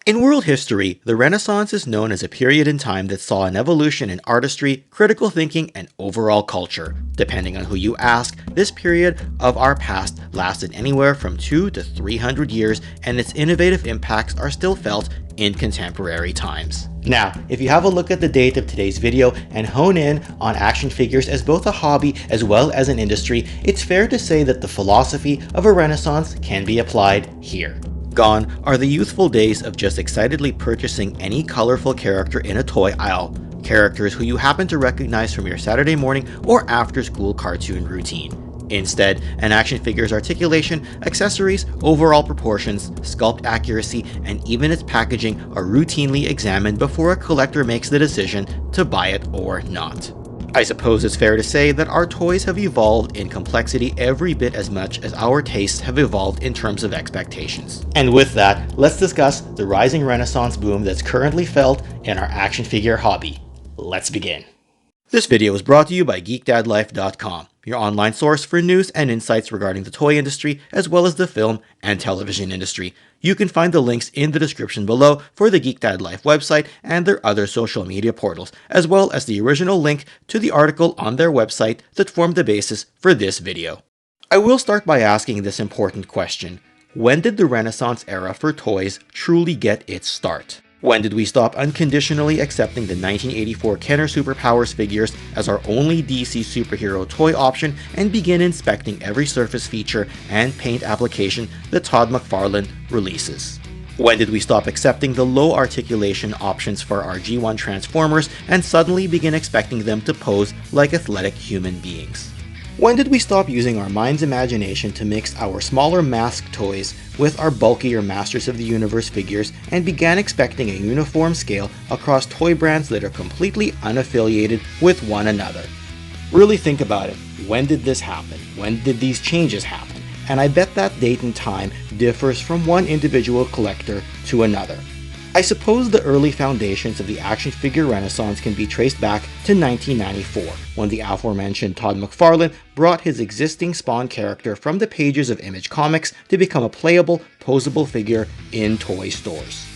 In world history, the Renaissance is known as a period in time that saw an evolution in artistry, critical thinking, and overall culture. Depending on who you ask, this period of our past lasted anywhere from 200 to 300 years, and its innovative impacts are still felt in contemporary times. Now, if you have a look at the date of today's video and hone in on action figures as both a hobby as well as an industry, it's fair to say that the philosophy of a Renaissance can be applied here. Gone are the youthful days of just excitedly purchasing any colorful character in a toy aisle, characters who you happen to recognize from your Saturday morning or after-school cartoon routine. Instead, an action figure's articulation, accessories, overall proportions, sculpt accuracy, and even its packaging are routinely examined before a collector makes the decision to buy it or not. I suppose it's fair to say that our toys have evolved in complexity every bit as much as our tastes have evolved in terms of expectations. And with that, let's discuss the rising Renaissance boom that's currently felt in our action figure hobby. Let's begin. This video is brought to you by GeekDadLife.com, your online source for news and insights regarding the toy industry as well as the film and television industry. You can find the links in the description below for the Geek Dad Life website and their other social media portals, as well as the original link to the article on their website that formed the basis for this video. I will start by asking this important question. When did the Renaissance era for toys truly get its start? When did we stop unconditionally accepting the 1984 Kenner Superpowers figures as our only DC superhero toy option and begin inspecting every surface feature and paint application that Todd McFarlane releases? When did we stop accepting the low articulation options for our G1 Transformers and suddenly begin expecting them to pose like athletic human beings? When did we stop using our mind's imagination to mix our smaller mask toys with our bulkier Masters of the Universe figures and began expecting a uniform scale across toy brands that are completely unaffiliated with one another? Really think about it. When did this happen? When did these changes happen? And I bet that date and time differs from one individual collector to another. I suppose the early foundations of the action figure renaissance can be traced back to 1994, when the aforementioned Todd McFarlane brought his existing Spawn character from the pages of Image Comics to become a playable, posable figure in toy stores.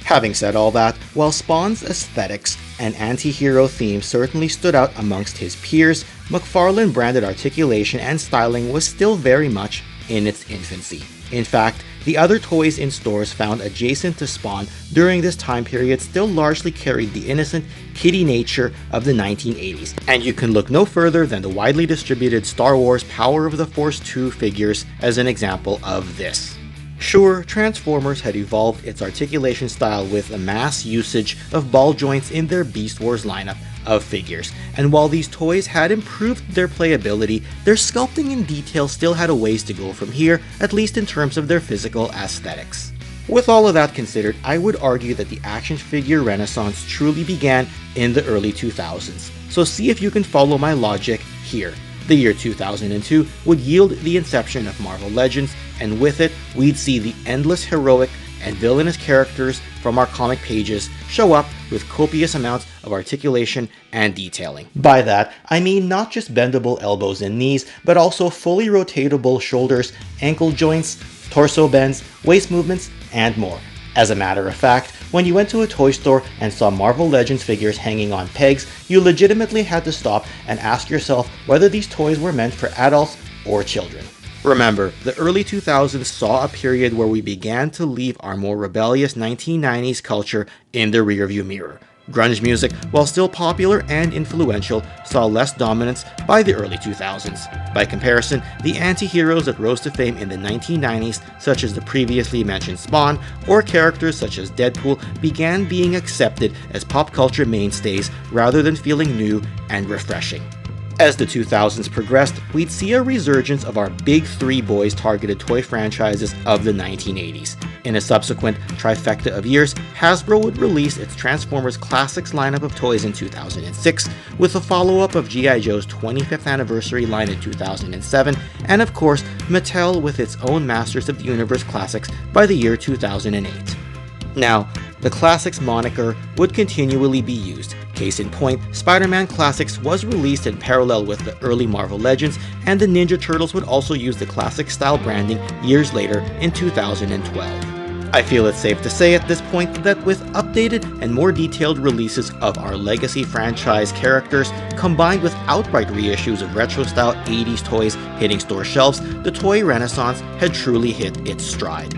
Having said all that, while Spawn's aesthetics and anti-hero theme certainly stood out amongst his peers, McFarlane branded articulation and styling was still very much in its infancy. In fact, the other toys in stores found adjacent to Spawn during this time period still largely carried the innocent, kiddie nature of the 1980s, and you can look no further than the widely distributed Star Wars Power of the Force 2 figures as an example of this. Sure, Transformers had evolved its articulation style with a mass usage of ball joints in their Beast Wars lineup of figures, and while these toys had improved their playability, their sculpting and detail still had a ways to go from here, at least in terms of their physical aesthetics. With all of that considered, I would argue that the action figure renaissance truly began in the early 2000s, so see if you can follow my logic here. The year 2002 would yield the inception of Marvel Legends, and with it, we'd see the endless heroic and villainous characters from our comic pages show up with copious amounts of articulation and detailing. By that, I mean not just bendable elbows and knees, but also fully rotatable shoulders, ankle joints, torso bends, waist movements, and more. As a matter of fact, when you went to a toy store and saw Marvel Legends figures hanging on pegs, you legitimately had to stop and ask yourself whether these toys were meant for adults or children. Remember, the early 2000s saw a period where we began to leave our more rebellious 1990s culture in the rearview mirror. Grunge music, while still popular and influential, saw less dominance by the early 2000s. By comparison, the anti-heroes that rose to fame in the 1990s, such as the previously mentioned Spawn, or characters such as Deadpool, began being accepted as pop culture mainstays rather than feeling new and refreshing. As the 2000s progressed, we'd see a resurgence of our big three boys targeted toy franchises of the 1980s. In a subsequent trifecta of years, Hasbro would release its Transformers Classics lineup of toys in 2006, with a follow-up of G.I. Joe's 25th anniversary line in 2007, and of course, Mattel with its own Masters of the Universe Classics by the year 2008. Now, the Classics moniker would continually be used. Case in point, Spider-Man Classics was released in parallel with the early Marvel Legends, and the Ninja Turtles would also use the Classic style branding years later in 2012. I feel it's safe to say at this point that with updated and more detailed releases of our legacy franchise characters, combined with outright reissues of retro-style 80s toys hitting store shelves, the toy renaissance had truly hit its stride.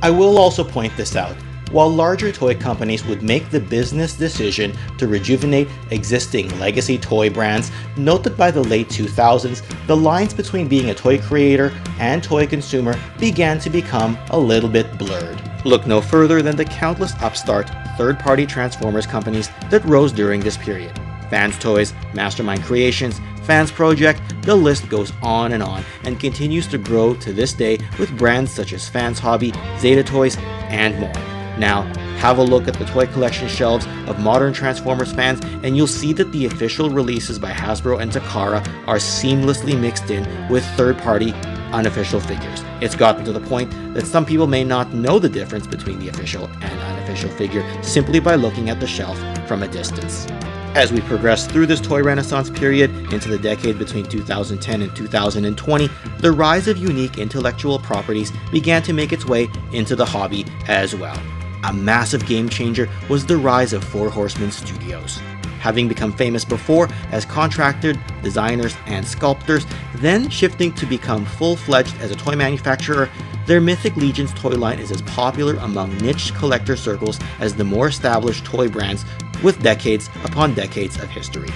I will also point this out. While larger toy companies would make the business decision to rejuvenate existing legacy toy brands, note that by the late 2000s, the lines between being a toy creator and toy consumer began to become a little bit blurred. Look no further than the countless upstart, third-party Transformers companies that rose during this period. Fans Toys, Mastermind Creations, Fans Project, the list goes on and continues to grow to this day with brands such as Fans Hobby, Zeta Toys, and more. Now, have a look at the toy collection shelves of modern Transformers fans and you'll see that the official releases by Hasbro and Takara are seamlessly mixed in with third-party unofficial figures. It's gotten to the point that some people may not know the difference between the official and unofficial figure simply by looking at the shelf from a distance. As we progress through this toy renaissance period into the decade between 2010 and 2020, the rise of unique intellectual properties began to make its way into the hobby as well. A massive game changer was the rise of Four Horsemen Studios. Having become famous before as contracted designers and sculptors, then shifting to become full-fledged as a toy manufacturer, their Mythic Legions toy line is as popular among niche collector circles as the more established toy brands with decades upon decades of history.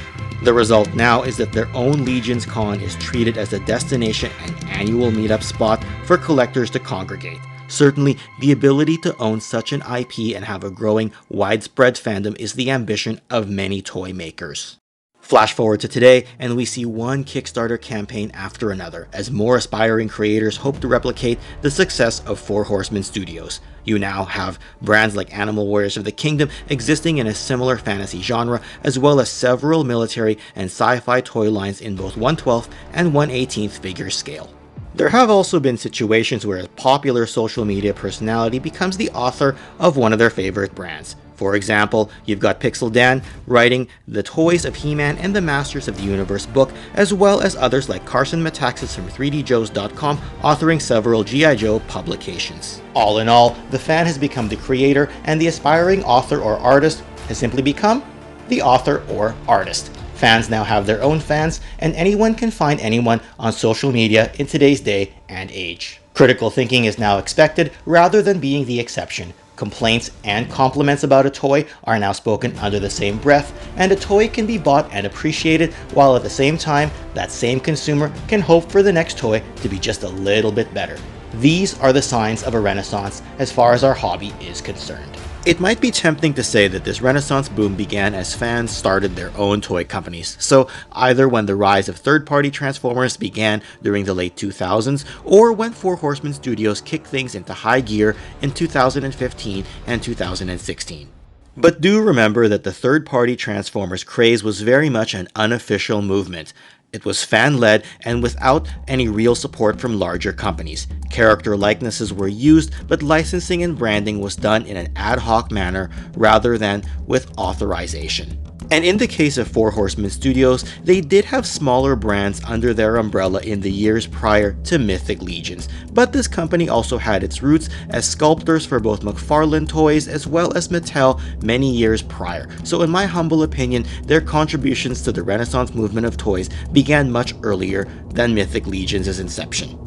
The result now is that their own Legions Con is treated as a destination and annual meetup spot for collectors to congregate. Certainly, the ability to own such an IP and have a growing, widespread fandom is the ambition of many toy makers. Flash forward to today, and we see one Kickstarter campaign after another, as more aspiring creators hope to replicate the success of Four Horsemen Studios. You now have brands like Animal Warriors of the Kingdom existing in a similar fantasy genre, as well as several military and sci-fi toy lines in both 1/12 and 1/18 figure scale. There have also been situations where a popular social media personality becomes the author of one of their favorite brands. For example, you've got Pixel Dan writing the Toys of He-Man and the Masters of the Universe book, as well as others like Carson Metaxas from 3djoes.com authoring several G.I. Joe publications. All in all, the fan has become the creator, and the aspiring author or artist has simply become the author or artist. Fans now have their own fans, and anyone can find anyone on social media in today's day and age. Critical thinking is now expected rather than being the exception. Complaints and compliments about a toy are now spoken under the same breath, and a toy can be bought and appreciated, while at the same time, that same consumer can hope for the next toy to be just a little bit better. These are the signs of a renaissance as far as our hobby is concerned. It might be tempting to say that this renaissance boom began as fans started their own toy companies, so either when the rise of third-party Transformers began during the late 2000s, or when Four Horsemen Studios kicked things into high gear in 2015 and 2016. But do remember that the third-party Transformers craze was very much an unofficial movement. It was fan-led and without any real support from larger companies. Character likenesses were used, but licensing and branding was done in an ad hoc manner rather than with authorization. And in the case of Four Horsemen Studios, they did have smaller brands under their umbrella in the years prior to Mythic Legions, but this company also had its roots as sculptors for both McFarlane Toys as well as Mattel many years prior. So in my humble opinion, their contributions to the Renaissance movement of toys began much earlier than Mythic Legions' inception.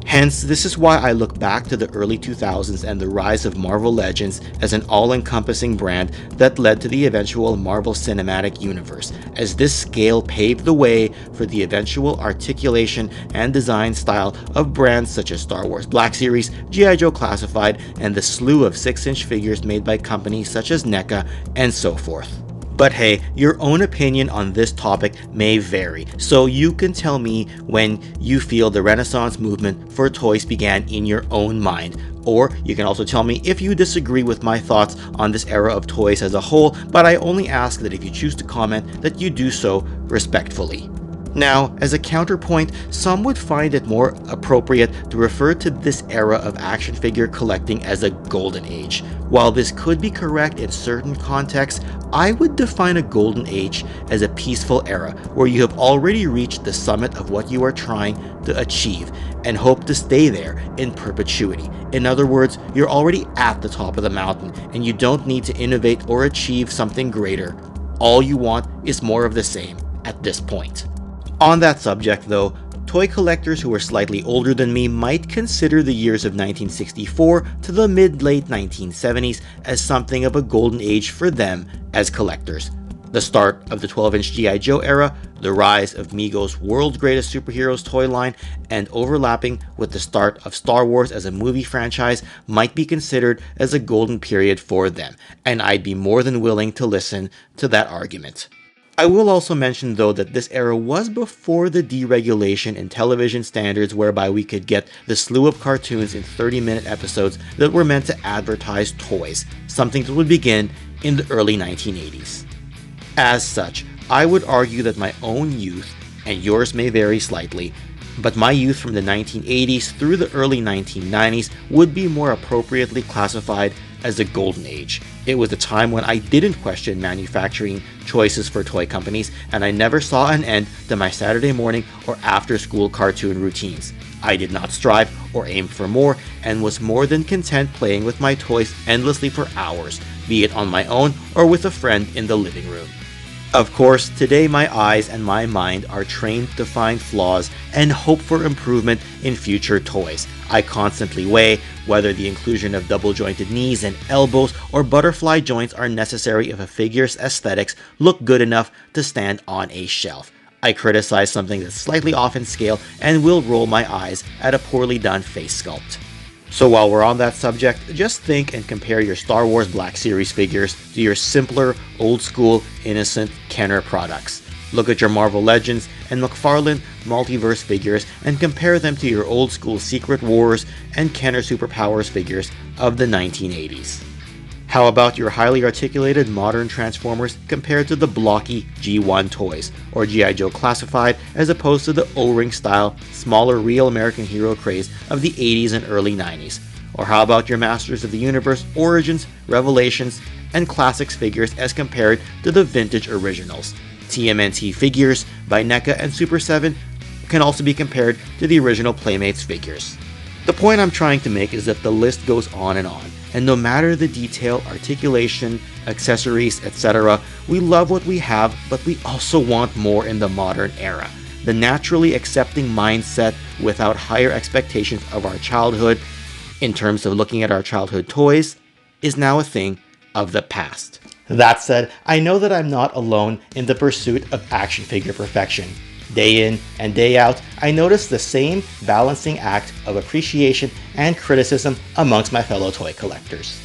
Hence, this is why I look back to the early 2000s and the rise of Marvel Legends as an all-encompassing brand that led to the eventual Marvel Cinematic Universe, as this scale paved the way for the eventual articulation and design style of brands such as Star Wars Black Series, G.I. Joe Classified, and the slew of 6-inch figures made by companies such as NECA, and so forth. But hey, your own opinion on this topic may vary, so you can tell me when you feel the Renaissance movement for toys began in your own mind. Or you can also tell me if you disagree with my thoughts on this era of toys as a whole, but I only ask that if you choose to comment that you do so respectfully. Now, as a counterpoint, some would find it more appropriate to refer to this era of action figure collecting as a golden age. While this could be correct in certain contexts, I would define a golden age as a peaceful era where you have already reached the summit of what you are trying to achieve and hope to stay there in perpetuity. In other words, you're already at the top of the mountain and you don't need to innovate or achieve something greater. All you want is more of the same at this point. On that subject though, toy collectors who are slightly older than me might consider the years of 1964 to the mid-late 1970s as something of a golden age for them as collectors. The start of the 12-inch G.I. Joe era, the rise of Mego's World's Greatest Superheroes toy line, and overlapping with the start of Star Wars as a movie franchise might be considered as a golden period for them, and I'd be more than willing to listen to that argument. I will also mention though that this era was before the deregulation in television standards whereby we could get the slew of cartoons in 30-minute episodes that were meant to advertise toys, something that would begin in the early 1980s. As such, I would argue that my own youth, and yours may vary slightly, but my youth from the 1980s through the early 1990s would be more appropriately classified as a golden age. It was a time when I didn't question manufacturing choices for toy companies, and I never saw an end to my Saturday morning or after school cartoon routines. I did not strive or aim for more, and was more than content playing with my toys endlessly for hours, be it on my own or with a friend in the living room. Of course, today my eyes and my mind are trained to find flaws and hope for improvement in future toys. I constantly weigh whether the inclusion of double-jointed knees and elbows or butterfly joints are necessary if a figure's aesthetics look good enough to stand on a shelf. I criticize something that's slightly off in scale and will roll my eyes at a poorly done face sculpt. So while we're on that subject, just think and compare your Star Wars Black Series figures to your simpler, old-school, innocent Kenner products. Look at your Marvel Legends and McFarlane Multiverse figures and compare them to your old-school Secret Wars and Kenner Superpowers figures of the 1980s. How about your highly articulated modern Transformers compared to the blocky G1 toys, or G.I. Joe Classified as opposed to the O-ring style, smaller real American hero craze of the 80s and early 90s? Or how about your Masters of the Universe Origins, Revelations, and Classics figures as compared to the vintage originals? TMNT figures by NECA and Super 7 can also be compared to the original Playmates figures. The point I'm trying to make is that the list goes on, and no matter the detail, articulation, accessories, etc., we love what we have, but we also want more in the modern era. The naturally accepting mindset without higher expectations of our childhood, in terms of looking at our childhood toys, is now a thing of the past. That said, I know that I'm not alone in the pursuit of action figure perfection. Day in and day out, I notice the same balancing act of appreciation and criticism amongst my fellow toy collectors.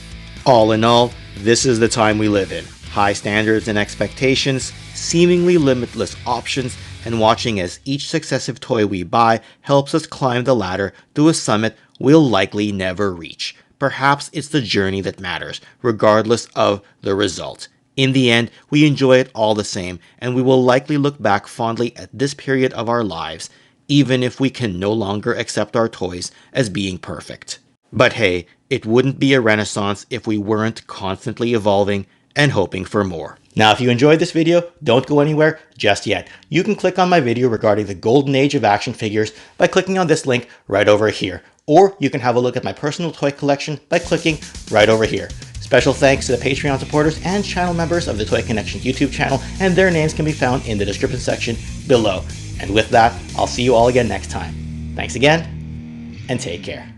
All in all, this is the time we live in. High standards and expectations, seemingly limitless options, and watching as each successive toy we buy helps us climb the ladder to a summit we'll likely never reach. Perhaps it's the journey that matters, regardless of the result. In the end, we enjoy it all the same, and we will likely look back fondly at this period of our lives, even if we can no longer accept our toys as being perfect. But hey, it wouldn't be a renaissance if we weren't constantly evolving and hoping for more. Now, if you enjoyed this video, don't go anywhere just yet. You can click on my video regarding the golden age of action figures by clicking on this link right over here. Or you can have a look at my personal toy collection by clicking right over here. Special thanks to the Patreon supporters and channel members of the Toy Connection YouTube channel, and their names can be found in the description section below. And with that, I'll see you all again next time. Thanks again, and take care.